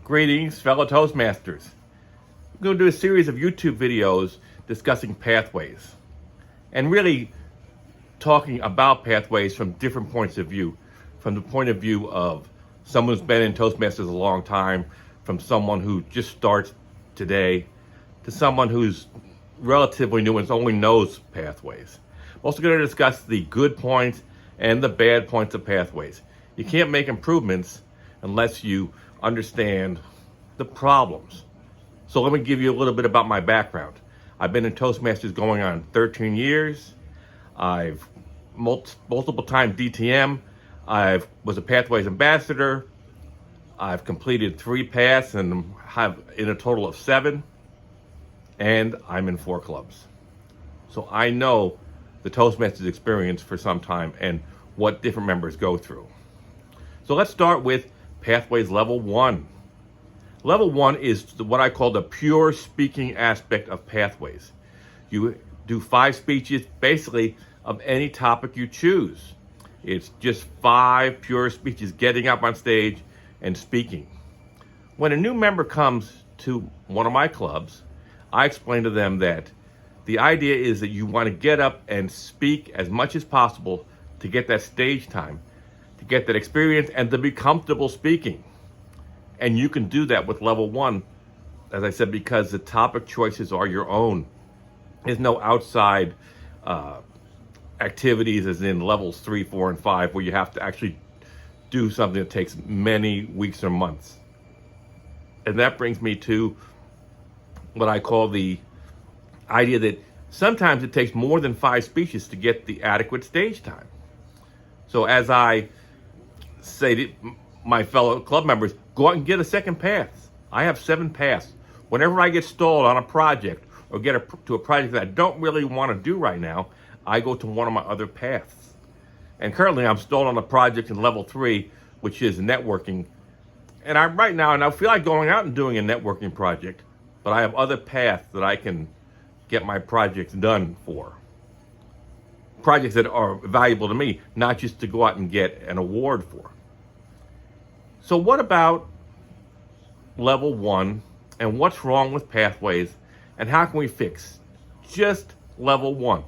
Greetings, fellow Toastmasters. I'm going to do a series of YouTube videos discussing pathways and really talking about pathways from different points of view. From the point of view of someone who's been in Toastmasters a long time, from someone who just starts today, to someone who's relatively new and only knows pathways. I'm also going to discuss the good points and the bad points of pathways. You can't make improvements unless you understand the problems. So let me give you a little bit about my background. I've been in Toastmasters going on 13 years. I've multiple time DTM. I was a Pathways ambassador. I've completed 3 paths and have in a total of 7. And I'm in 4 clubs. So I know the Toastmasters experience for some time and what different members go through. So let's start with Pathways Level 1. Level 1 is what I call the pure speaking aspect of Pathways. You do 5 speeches, basically, of any topic you choose. It's just 5 pure speeches, getting up on stage and speaking. When a new member comes to one of my clubs, I explain to them that the idea is that you want to get up and speak as much as possible to get that stage time, to get that experience, and to be comfortable speaking. And you can do that with Level 1, as I said, because the topic choices are your own. There's no outside activities as in levels 3, 4, and 5, where you have to actually do something that takes many weeks or months. And that brings me to what I call the idea that sometimes it takes more than 5 speeches to get the adequate stage time. So as I say to my fellow club members, go out and get a second path. I have 7 paths. Whenever I get stalled on a project or get to a project that I don't really want to do right now, I go to one of my other paths. And currently I'm stalled on a project in level 3, which is networking. And right now I feel like going out and doing a networking project, but I have other paths that I can get my projects done for. Projects that are valuable to me, not just to go out and get an award for. So what about Level 1 and what's wrong with pathways and how can we fix just Level 1?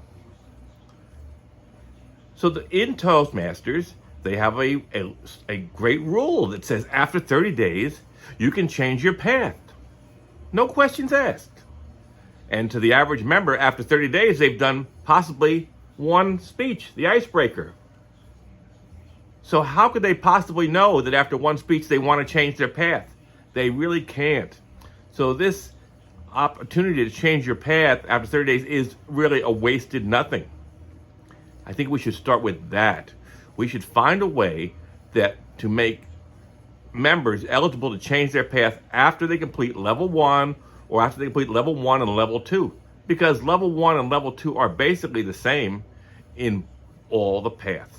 So in Toastmasters, they have a great rule that says after 30 days, you can change your path. No questions asked. And to the average member, after 30 days, they've done possibly 1 speech, the icebreaker. So how could they possibly know that after 1 speech they want to change their path? They really can't. So this opportunity to change your path after 30 days is really a wasted nothing. I think we should start with that. We should find a way to make members eligible to change their path after they complete Level 1 or after they complete Level 1 and Level 2. Because Level 1 and Level 2 are basically the same in all the paths.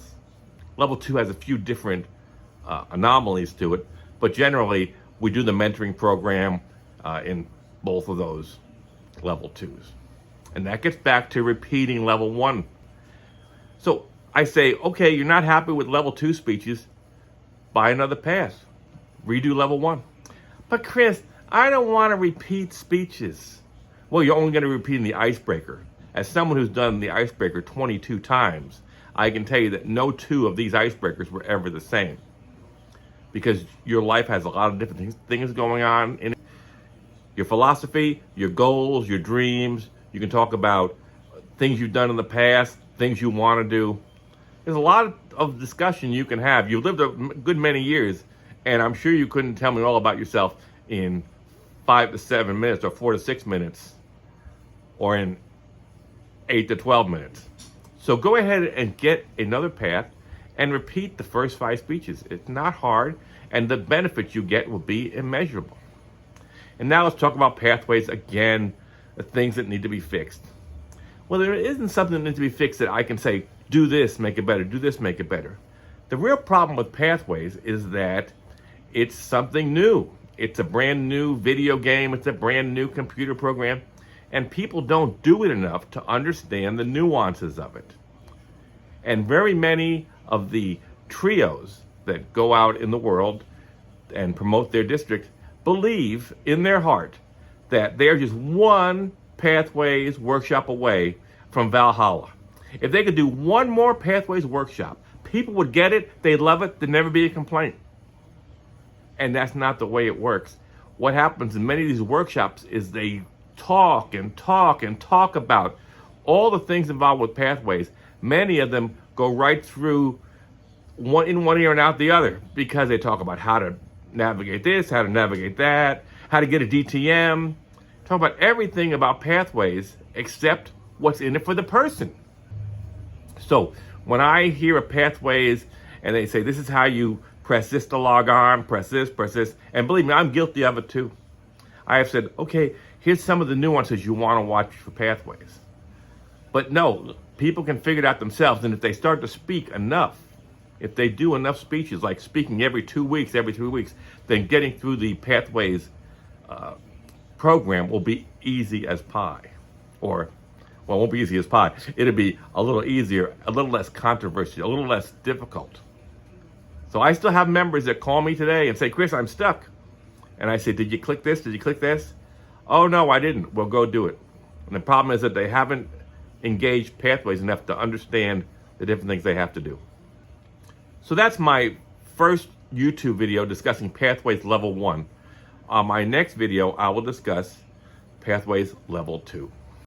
Level 2 has a few different anomalies to it, but generally we do the mentoring program in both of those Level 2s. And that gets back to repeating Level 1. So I say, okay, you're not happy with Level 2 speeches, buy another path. Redo Level 1. But Chris, I don't want to repeat speeches. Well, you're only going to repeat in the icebreaker. As someone who's done the icebreaker 22 times, I can tell you that no 2 of these icebreakers were ever the same. Because your life has a lot of different things going on in it. Your philosophy, your goals, your dreams. You can talk about things you've done in the past, things you want to do. There's a lot of discussion you can have. You've lived a good many years, and I'm sure you couldn't tell me all about yourself in 5 to 7 minutes or 4 to 6 minutes or in 8 to 12 minutes. So go ahead and get another path and repeat the first 5 speeches. It's not hard, and the benefits you get will be immeasurable. And now let's talk about pathways again, the things that need to be fixed. Well, there isn't something that needs to be fixed that I can say, do this, make it better, do this, make it better. The real problem with pathways is that it's something new. It's a brand new video game. It's a brand new computer program. And people don't do it enough to understand the nuances of it. And very many of the trios that go out in the world and promote their district, believe in their heart that they're just one Pathways workshop away from Valhalla. If they could do one more Pathways workshop, people would get it, they'd love it, there'd never be a complaint. And that's not the way it works. What happens in many of these workshops is they talk and talk and talk about all the things involved with Pathways. Many of them go right through one in one ear and out the other, because they talk about how to navigate this, how to navigate that, how to get a DTM. Talk about everything about Pathways except what's in it for the person. So when I hear a Pathways and they say, this is how you press this to log on, press this, and believe me, I'm guilty of it too. I have said, okay, here's some of the nuances you want to watch for Pathways. But no, people can figure it out themselves, and if they start to speak enough, if they do enough speeches, like speaking every 2 weeks, every 3 weeks, then getting through the Pathways program will be easy as pie. Or, well, it won't be easy as pie. It'll be a little easier, a little less controversial, a little less difficult. So I still have members that call me today and say, Chris, I'm stuck. And I say, did you click this? Did you click this? Oh, no, I didn't. Well, go do it. And the problem is that they haven't engaged Pathways enough to understand the different things they have to do. So that's my first YouTube video discussing Pathways Level 1. On my next video, I will discuss Pathways Level 2.